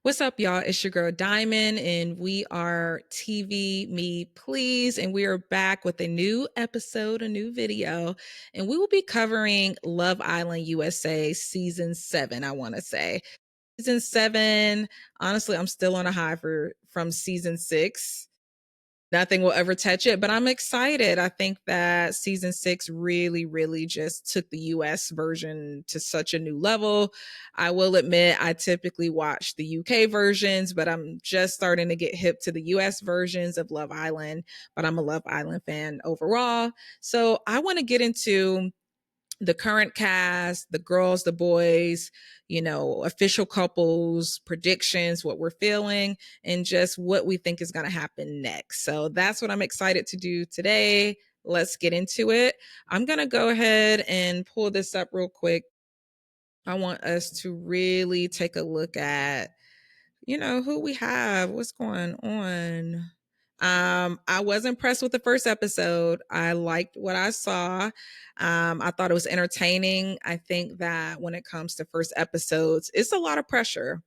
What's up, y'all? It's your girl Diamond, and we are TV Me Please. And we are back with a new episode, a new video. And we will be covering Love Island USA season 7, I want to say. Season 7, honestly, I'm still on a high from season 6. Nothing will ever touch it, but I'm excited. I think that season 6 really, really just took the US version to such a new level. I will admit, I typically watch the UK versions, but I'm just starting to get hip to the US versions of Love Island. But I'm a Love Island fan overall. So I want to get into the current cast, the girls, the boys, official couples, predictions, what we're feeling, and just what we think is going to happen next. So that's what I'm excited to do today. Let's get into it. I'm going to go ahead and pull this up real quick. I want us to really take a look at who we have, what's going on. I was impressed with the first episode. I liked what I saw. I thought it was entertaining. I think that when it comes to first episodes, it's a lot of pressure.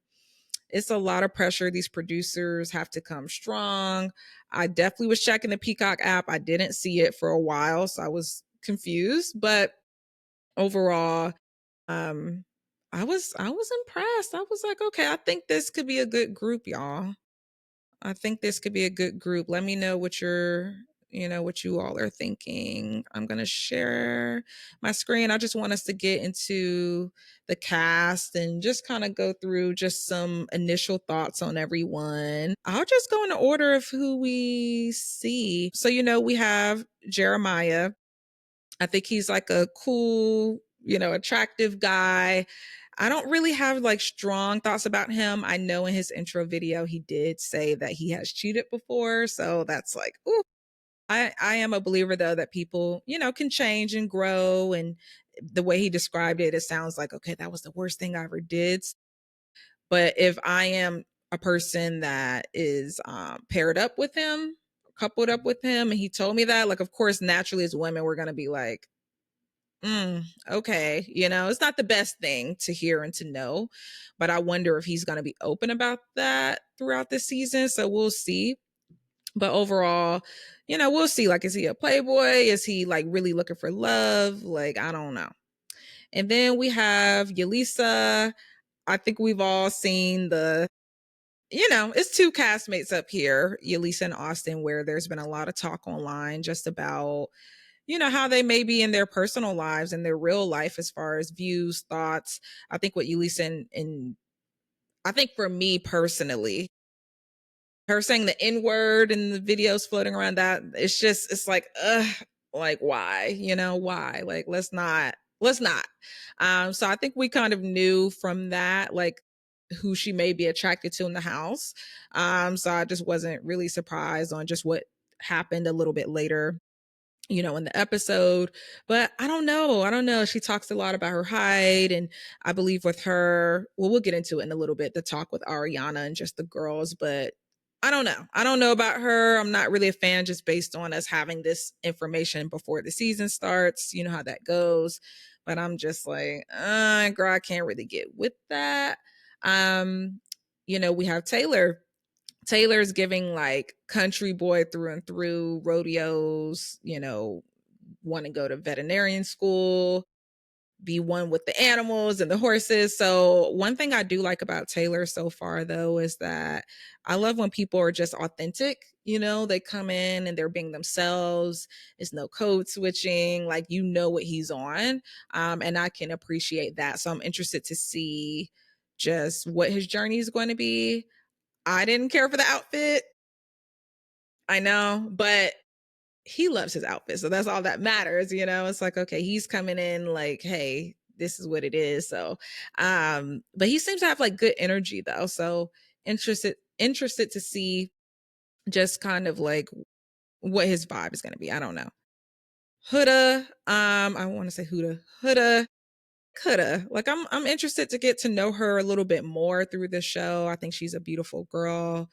It's a lot of pressure. These producers have to come strong. I definitely was checking the Peacock app. I didn't see it for a while, so I was confused. But overall, um, I was impressed. I was like, okay, I think this could be a good group, y'all. I think this could be a good group. Let me know what you all are thinking. I'm going to share my screen. I just want us to get into the cast and just kind of go through just some initial thoughts on everyone. I'll just go in the order of who we see. So, we have Jeremiah. I think he's like a cool, attractive guy. I don't really have like strong thoughts about him. I know in his intro video he did say that he has cheated before, so that's like, ooh. I am a believer though that people, can change and grow, and the way he described it, it sounds like okay, that was the worst thing I ever did. But if I am a person that is paired up with him, coupled up with him, and he told me that, like, of course, naturally as women, we're gonna be like, okay, it's not the best thing to hear and to know, but I wonder if he's going to be open about that throughout the season. So we'll see. But overall, we'll see. Like, is he a playboy? Is he like really looking for love? Like, I don't know. And then we have Yelisa. I think we've all seen it's two castmates up here, Yelisa and Austin, where there's been a lot of talk online just about how they may be in their personal lives and their real life as far as views, thoughts. I think what Elise and I think for me personally, her saying the N word and the videos floating around that, it's like, like why? Why? Like, let's not. So I think we kind of knew from that, like, who she may be attracted to in the house. So I just wasn't really surprised on just what happened a little bit later, in the episode. But I don't know. I don't know. She talks a lot about her height. And I believe with her, well, we'll get into it in a little bit, the talk with Ariana and just the girls. But I don't know. I don't know about her. I'm not really a fan just based on us having this information before the season starts. You know how that goes. But I'm just like, girl, I can't really get with that. Um, we have Taylor's giving like country boy through and through, rodeos, want to go to veterinarian school, be one with the animals and the horses. So, one thing I do like about Taylor so far, though, is that I love when people are just authentic. They come in and they're being themselves. It's no code switching. Like, what he's on. And I can appreciate that. So, I'm interested to see just what his journey is going to be. I didn't care for the outfit. I know, but he loves his outfit. So that's all that matters, It's like, okay, he's coming in like, hey, this is what it is. So but he seems to have like good energy though. So interested to see just kind of like what his vibe is gonna be. I don't know. Huda, I want to say Huda, coulda. Like I'm interested to get to know her a little bit more through the show. I think she's a beautiful girl.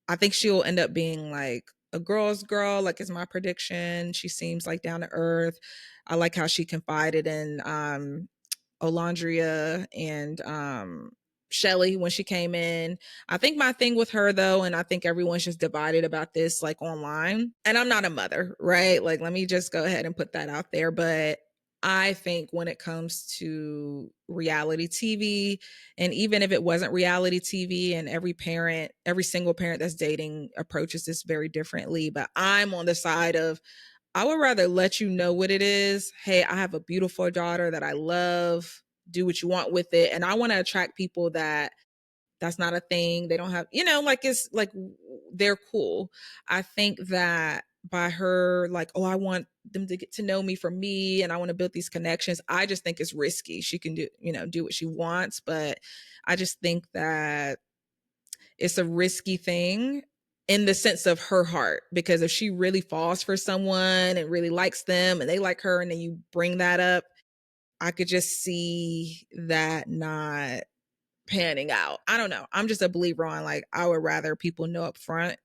I think she'll end up being like a girl's girl, like is my prediction. She seems like down to earth. I like how she confided in Olandria, and Shelly when she came in. I think my thing with her though, and I think everyone's just divided about this like online, and I'm not a mother, right? Like, let me just go ahead and put that out there. But I think when it comes to reality TV, and even if it wasn't reality TV, and every parent, every single parent that's dating approaches this very differently, but I'm on the side of I would rather let you know what it is. Hey, I have a beautiful daughter that I love. Do what you want with it. And I want to attract people that that's not a thing. They don't have, like it's like they're cool. I think that by her, like, oh, I want them to get to know me for me and I want to build these connections. I just think it's risky. She can do, do what she wants. But I just think that it's a risky thing in the sense of her heart, because if she really falls for someone and really likes them and they like her and then you bring that up, I could just see that not panning out. I don't know. I'm just a believer on, like, I would rather people know up front,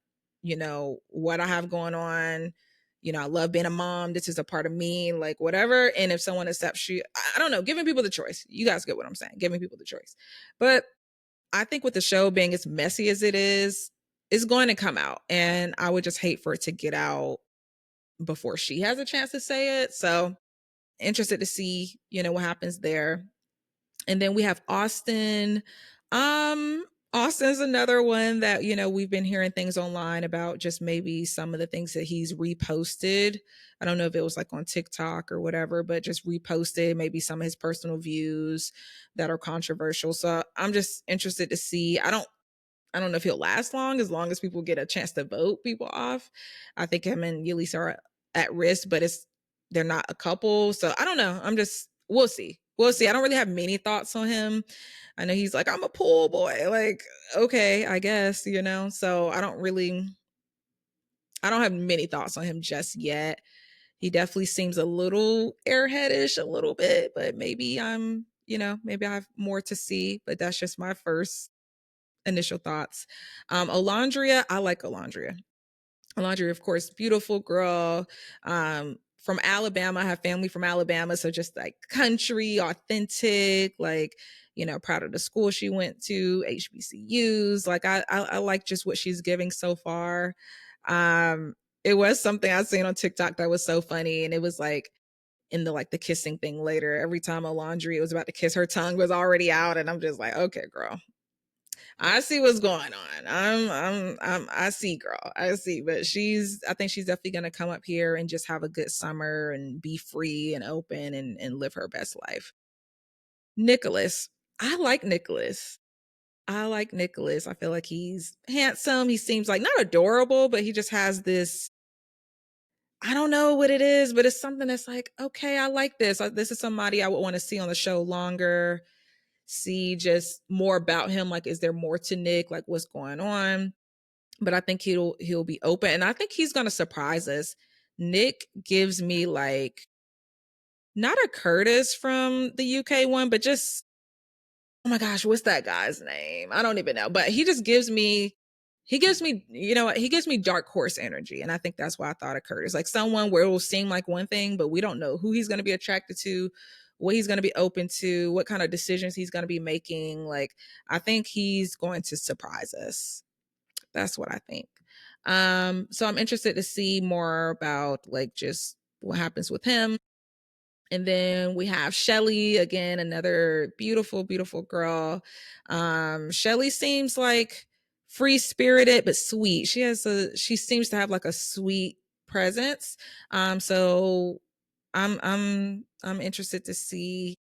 what I have going on. I love being a mom. This is a part of me, like whatever. And if someone accepts you, I don't know, giving people the choice. You guys get what I'm saying? Giving people the choice. But I think with the show being as messy as it is, it's going to come out. And I would just hate for it to get out before she has a chance to say it. So interested to see, what happens there. And then we have Austin. Austin's another one that, we've been hearing things online about, just maybe some of the things that he's reposted. I don't know if it was like on TikTok or whatever, but just reposted maybe some of his personal views that are controversial. So I'm just interested to see. I don't know if he'll last long as people get a chance to vote people off. I think him and Yulisa are at risk, but they're not a couple. So I don't know. We'll see. We'll see. I don't really have many thoughts on him. I know he's like, I'm a pool boy. Like, okay, I guess, So I don't have many thoughts on him just yet. He definitely seems a little airheadish a little bit, but maybe I have more to see, but that's just my first initial thoughts. Alondria, I like Alondria. Alondria, of course, beautiful girl. From Alabama. I have family from Alabama. So just like country, authentic, like, proud of the school she went to, HBCUs. Like I like just what she's giving so far. It was something I seen on TikTok that was so funny. And it was like in the kissing thing later. Every time Alondria was about to kiss, her tongue was already out. And I'm just like, okay, girl, I see what's going on. I see, girl. I see. But I think she's definitely gonna come up here and just have a good summer and be free and open and live her best life. Nicholas. I like Nicholas. I like Nicholas. I feel like he's handsome. He seems like not adorable, but he just has this. I don't know what it is, but it's something that's like, okay, I like this. This is somebody I would want to see on the show longer, see just more about him. Like, is there more to Nick? Like, what's going on? But I think he'll be open, and I think he's gonna surprise us. Nick gives me like not a Curtis from the UK one, but just oh my gosh, what's that guy's name? I don't even know. But he gives me dark horse energy. And I think that's why I thought of Curtis. Like someone where it will seem like one thing, but we don't know who he's gonna be attracted to, what he's gonna be open to, what kind of decisions he's gonna be making. Like I think he's going to surprise us. That's what I think. So I'm interested to see more about like just what happens with him. And then we have Shelly, again, another beautiful, beautiful girl. Shelly seems like free spirited but sweet. She seems to have like a sweet presence. So I'm interested to see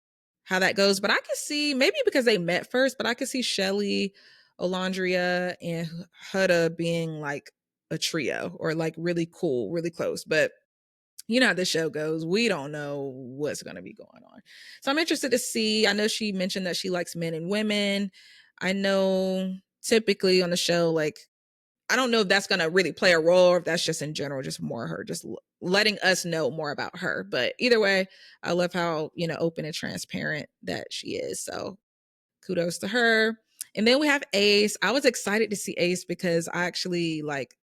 how that goes. But I could see maybe because they met first, but I could see Shelly, Alondria, and Huda being like a trio or like really cool, really close. But you know how the show goes. We don't know what's going to be going on. So I'm interested to see. I know she mentioned that she likes men and women. I know typically on the show, like, I don't know if that's going to really play a role or if that's just in general, just more her, just letting us know more about her. But either way, I love how, open and transparent that she is. So kudos to her. And then we have Ace. I was excited to see Ace because I actually like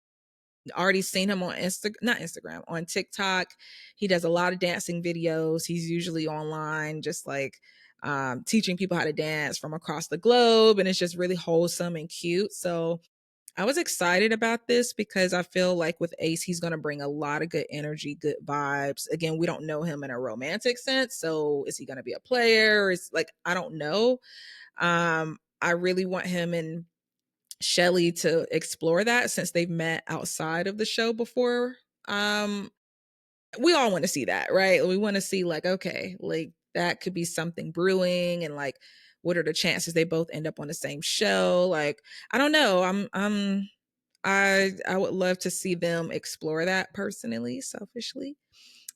already seen him on not Instagram, on TikTok. He does a lot of dancing videos. He's usually online, just like teaching people how to dance from across the globe. And it's just really wholesome and cute. So I was excited about this because I feel like with Ace, he's going to bring a lot of good energy, good vibes. Again, we don't know him in a romantic sense. So is he going to be a player? Is like, I don't know. I really want him and Shelly to explore that since they've met outside of the show before. Um, we all want to see that, right? We want to see like, okay, like that could be something brewing, and like, what are the chances they both end up on the same show? Like, I don't know. I would love to see them explore that personally, selfishly.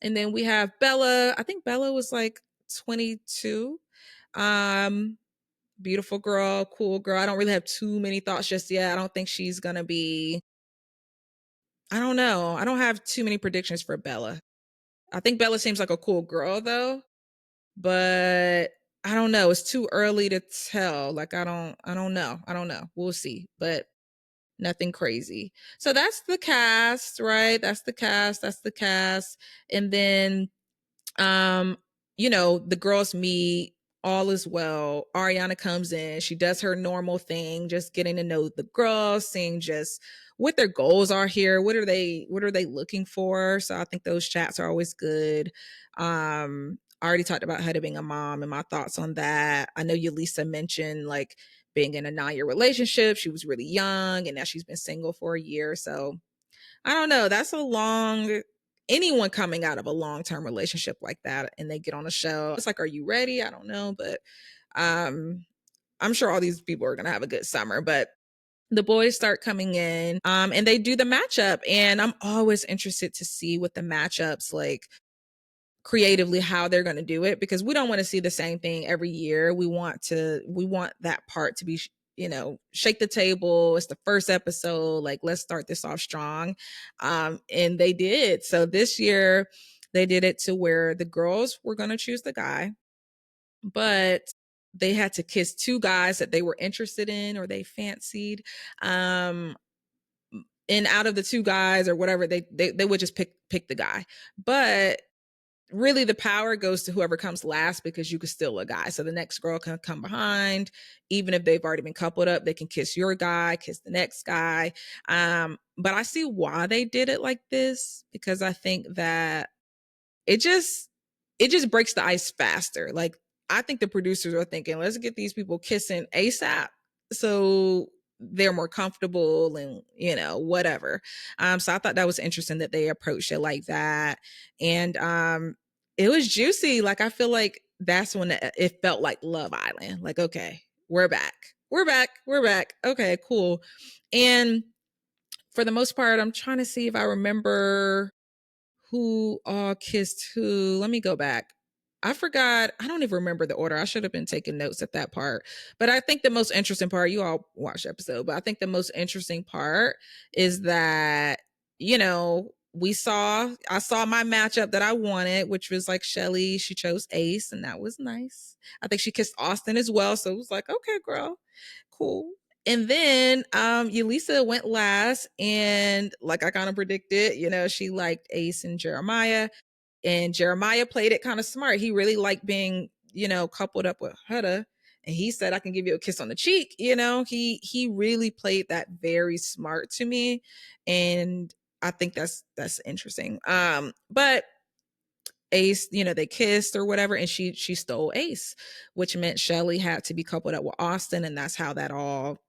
And then we have Bella. I think Bella was like 22. Um, Beautiful girl, cool girl. I don't really have too many thoughts just yet. I don't think she's gonna be. I don't know. I don't have too many predictions for Bella. I think Bella seems like a cool girl though, but I don't know. It's too early to tell. Like I don't know. I don't know. We'll see. But nothing crazy. So that's the cast, right? That's the cast. That's the cast. And then um, the girls meet, all is well. Ariana comes in, she does her normal thing, just getting to know the girls, seeing just what their goals are here. What are they looking for? So I think those chats are always good. I already talked about Hedda being a mom and my thoughts on that. I know Yulisa mentioned like being in a 9-year relationship. She was really young and now she's been single for a year. So I don't know. That's a long anyone coming out of a long-term relationship like that and they get on a show. It's like, are you ready? I don't know, but um I'm sure all these people are going to have a good summer, but the boys start coming in and they do the matchup, and I'm always interested to see what the matchups like creatively how they're going to do it, because we don't want to see the same thing every year. We want that part to be shake the table. It's the first episode, like let's start this off strong. And they did. So this year they did it to where the girls were going to choose the guy, but they had to kiss two guys that they were interested in or they fancied. um and out of the two guys or whatever, they would just pick the guy. But really the power goes to whoever comes last, because you could steal a guy. So the next girl can come behind, even if they've already been coupled up, they can kiss your guy, kiss the next guy. But I see why they did it like this, because I think that it just it just breaks the ice faster. Like, I think the producers are thinking, let's get these people kissing ASAP so they're more comfortable and whatever. So I thought that was interesting that they approached it like that. And it was juicy. Like, I feel like that's when it felt like Love Island. Like, okay, we're back. We're back. We're back. Okay, cool. And for the most part, I'm trying to see if I remember who all kissed who. Let me go back. I forgot. I don't even remember the order. I should have been taking notes at that part. But I think the most interesting part, you all watch the episode, but I think the most interesting part is that, I saw my matchup that I wanted, which was like Shelly. She chose Ace, and that was nice. I think she kissed Austin as well. So it was like, okay, girl, cool. And then Yulisa went last, and like I kind of predicted, she liked Ace and Jeremiah. And Jeremiah played it kind of smart. He really liked being, coupled up with Hutta. And he said, I can give you a kiss on the cheek. He really played that very smart to me. And I think that's interesting. But Ace, they kissed or whatever, and she stole Ace, which meant Shelly had to be coupled up with Austin, and that's how that all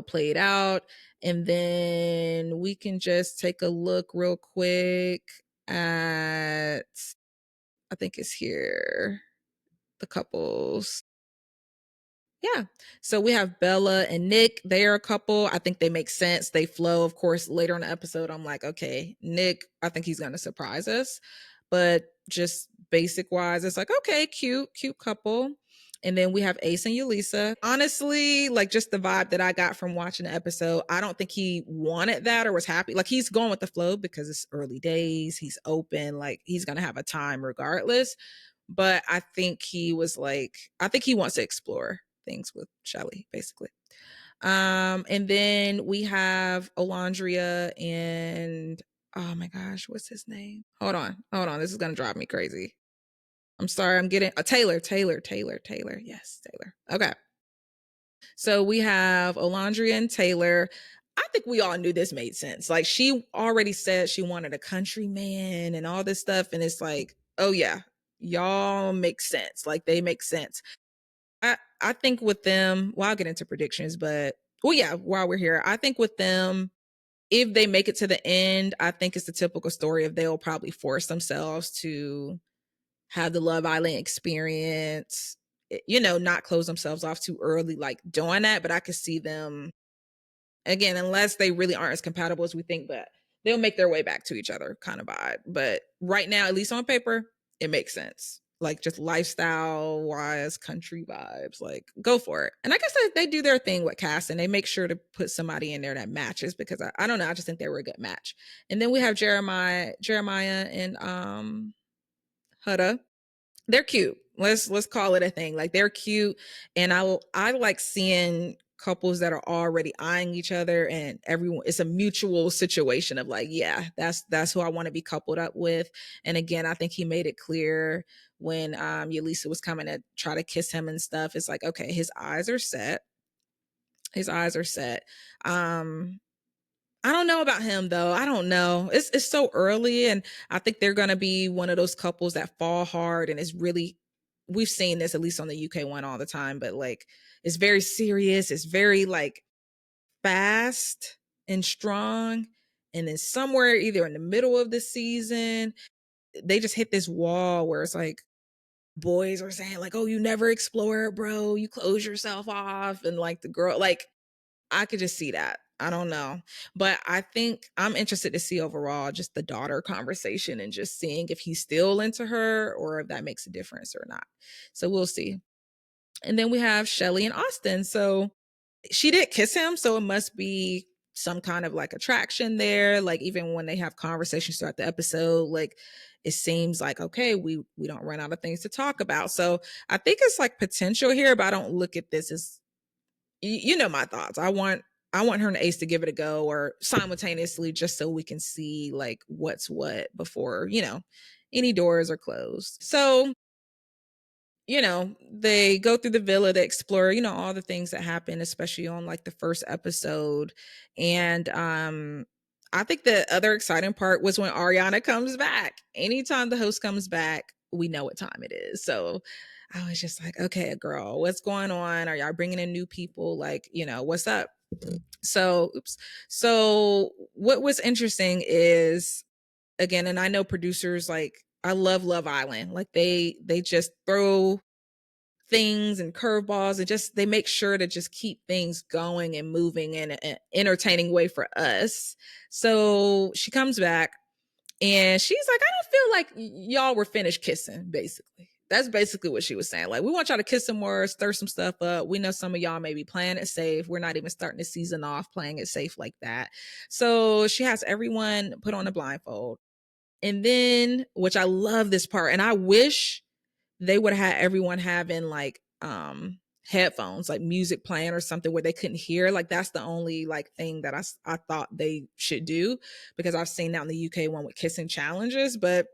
played out. And then we can just take a look real quick at, I think it's here, the couples. Yeah. So we have Bella and Nick. They are a couple. I think they make sense. They flow. Of course, later in the episode, I'm like, okay, Nick, I think he's going to surprise us. But just basic wise, it's like, okay, cute couple. And then we have Ace and Yulisa. Honestly, like just the vibe that I got from watching the episode, I don't think he wanted that or was happy. Like, he's going with the flow because it's early days. He's open. Like, he's going to have a time regardless. But I think he was like, I think he wants to explore things with Shelly, basically. And then we have Olandria and, oh my gosh, what's his name? Hold on. This is gonna drive me crazy. I'm sorry, I'm getting a Taylor. Yes, Taylor. Okay. So we have Olandria and Taylor. I think we all knew this made sense. Like she already said she wanted a country man and all this stuff. And it's like, oh yeah, y'all make sense. Like they make sense. I think with them, well, I'll get into predictions, but well, yeah, while we're here, I think with them, if they make it to the end, I think it's the typical story of they'll probably force themselves to have the Love Island experience, not close themselves off too early, like doing that. But I could see them again, unless they really aren't as compatible as we think, but they'll make their way back to each other kind of vibe. But right now, at least on paper, it makes sense. Like just lifestyle wise, country vibes, like go for it. And I guess they do their thing with casting. They make sure to put somebody in there that matches because I don't know. I just think they were a good match. And then we have Jeremiah and Hutta. They're cute. Let's call it a thing. Like they're cute, and I like seeing couples that are already eyeing each other, and everyone. It's a mutual situation of like, yeah, that's who I want to be coupled up with. And again, I think he made it clear when Yelisa was coming to try to kiss him and stuff. It's like, okay, his eyes are set. His eyes are set. I don't know about him though. I don't know. It's so early, and I think they're gonna be one of those couples that fall hard, and it's really we've seen this at least on the UK one all the time, but like it's very serious. It's very like fast and strong, and then somewhere either in the middle of the season, they just hit this wall where it's like boys are saying like, "Oh, you never explore it, bro. You close yourself off," and like the girl like I could just see that. I don't know. But I think I'm interested to see overall just the daughter conversation and just seeing if he's still into her or if that makes a difference or not. So we'll see. And then we have Shelly and Austin. So she did kiss him, so it must be some kind of like attraction there. Like even when they have conversations throughout the episode, like it seems like okay, we don't run out of things to talk about. So I think it's like potential here, but I don't look at this as you know my thoughts. I want her and Ace to give it a go or simultaneously just so we can see like what's what before, any doors are closed. So, they go through the villa, they explore, all the things that happen, especially on like the first episode. And I think the other exciting part was when Ariana comes back. Anytime the host comes back, we know what time it is. So I was just like, okay, girl, what's going on? Are y'all bringing in new people? Like, what's up? So, oops. So, what was interesting is again, and I know producers like I love Love Island. Like they just throw things and curveballs and just they make sure to just keep things going and moving in an entertaining way for us. So she comes back and she's like, I don't feel like y'all were finished kissing, basically. That's basically what she was saying. Like, we want y'all to kiss some more, stir some stuff up. We know some of y'all may be playing it safe. We're not even starting the season off playing it safe like that. So she has everyone put on a blindfold. And then, which I love this part, and I wish they would have had everyone having like headphones, like music playing or something where they couldn't hear. Like that's the only like thing that I thought they should do because I've seen that in the UK one with kissing challenges, but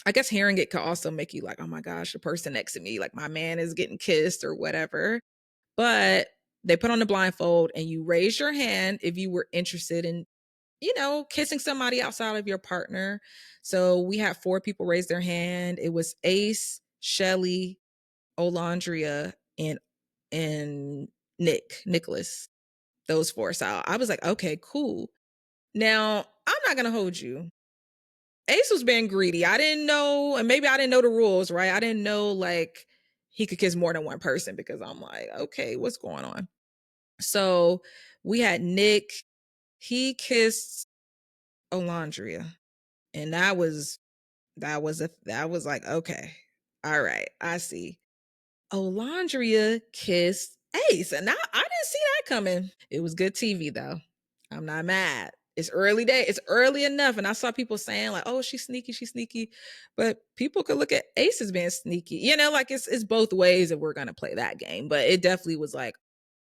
I guess hearing it could also make you like, oh my gosh, the person next to me, like my man is getting kissed or whatever. But they put on the blindfold and you raise your hand if you were interested in, kissing somebody outside of your partner. So we had 4 people raise their hand. It was Ace, Shelly, Olandria, and Nicholas. Those 4. So I was like, okay, cool. Now I'm not gonna hold you. Ace was being greedy. I didn't know, and maybe I didn't know the rules, right? I didn't know like he could kiss more than one person because I'm like, okay, what's going on? So we had Nick. He kissed Olandria, and that was like, okay, all right, I see. Olandria kissed Ace, and I didn't see that coming. It was good TV though. I'm not mad. It's early day. It's early enough, and I saw people saying like, "Oh, she's sneaky, she's sneaky," but people could look at Ace as being sneaky. Like it's both ways that we're gonna play that game. But it definitely was like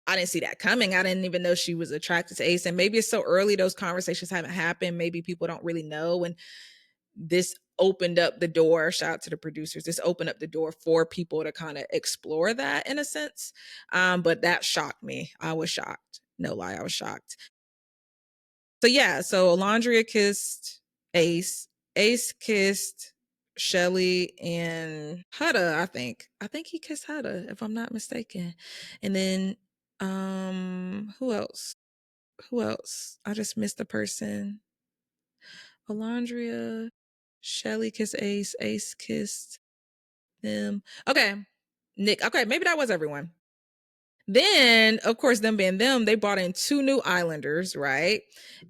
I didn't see that coming. I didn't even know she was attracted to Ace, and maybe it's so early; those conversations haven't happened. Maybe people don't really know, and this opened up the door. Shout out to the producers. This opened up the door for people to kind of explore that in a sense. But that shocked me. I was shocked. No lie, I was shocked. So yeah, so Alondria kissed Ace. Ace kissed Shelly and Hutta, I think. I think he kissed Hutta, if I'm not mistaken. And then who else? Who else? I just missed the person. Alondria, Shelly kissed Ace, Ace kissed them. Okay. Nick. Okay, maybe that was everyone. Then, of course, them being them, they brought in two new Islanders, right?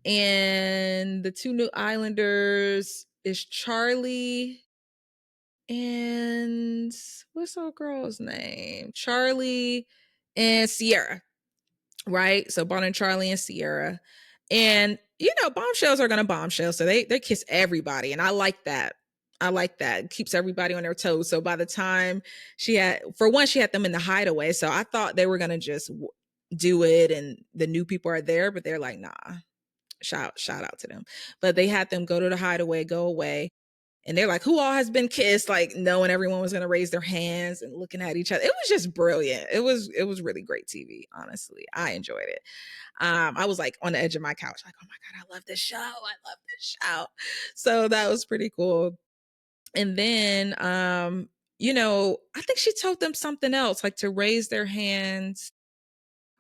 And the two new Islanders is Charlie and what's our girl's name? Charlie and Sierra, right? So brought in Charlie and Sierra. And you know, bombshells are gonna bombshell. So they kiss everybody. And I like that. I like that. It keeps everybody on their toes. So by the time she had, for one, she had them in the hideaway. So I thought they were gonna just do it and the new people are there, but they're like, nah. Shout out to them. But they had them go to the hideaway, go away. And they're like, who all has been kissed? Like knowing everyone was gonna raise their hands and looking at each other. It was just brilliant. It was really great TV, honestly. I enjoyed it. I was like on the edge of my couch, like, oh my God, I love this show. I love this show. So that was pretty cool. And then you know, I think she told them something else, like to raise their hand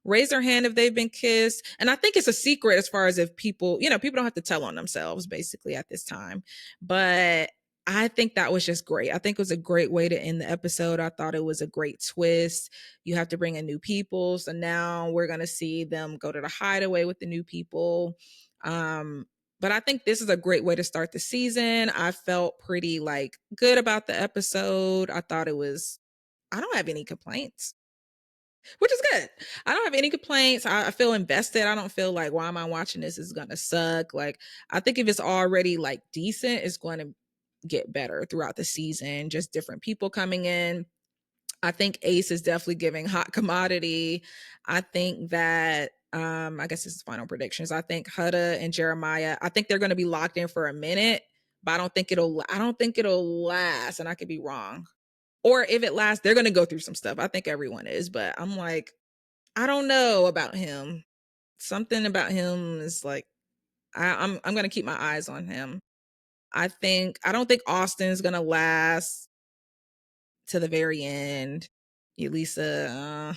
if they've been kissed. And I think it's a secret as far as if people, you know, people don't have to tell on themselves basically at this time. But I think that was just great. I think it was a great way to end the episode. I thought it was a great twist. You have to bring in new people. So now we're going to see them go to the hideaway with the new people. But I think this is a great way to start the season. I felt pretty like good about the episode. I thought it was, I don't have any complaints, which is good. I don't have any complaints. I feel invested. I don't feel like, why am I watching this? It's gonna suck. Like, I think if it's already like decent, it's going to get better throughout the season. Just different people coming in. I think Ace is definitely giving hot commodity. I think that I guess this is final predictions. I think Hutta and Jeremiah, I think they're gonna be locked in for a minute, but I don't think it'll last, and I could be wrong. Or if it lasts, they're gonna go through some stuff. I think everyone is, but I'm like, I don't know about him. Something about him is like I'm gonna keep my eyes on him. I don't think Austin's gonna last to the very end. Elisa,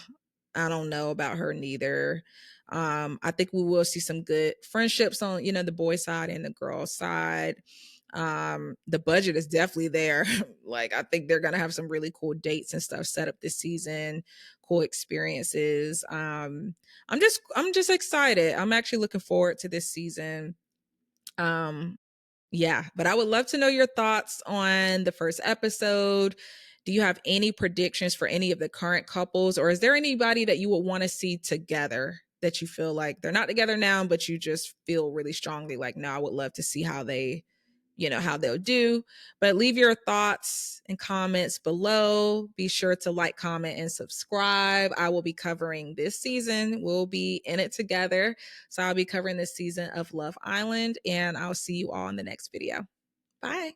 I don't know about her neither. I think we will see some good friendships on, you know, the boy side and the girl side. The budget is definitely there. Like, I think they're gonna have some really cool dates and stuff set up this season, cool experiences. I'm just excited. I'm actually looking forward to this season. Um, yeah, but I would love to know your thoughts on the first episode. Do you have any predictions for any of the current couples, or is there anybody that you would want to see together that you feel like they're not together now, but you just feel really strongly like, no, I would love to see how they, you know, how they'll do. But leave your thoughts and comments below. Be sure to like, comment, and subscribe. I will be covering this season. We'll be in it together. So I'll be covering this season of Love Island, and I'll see you all in the next video. Bye.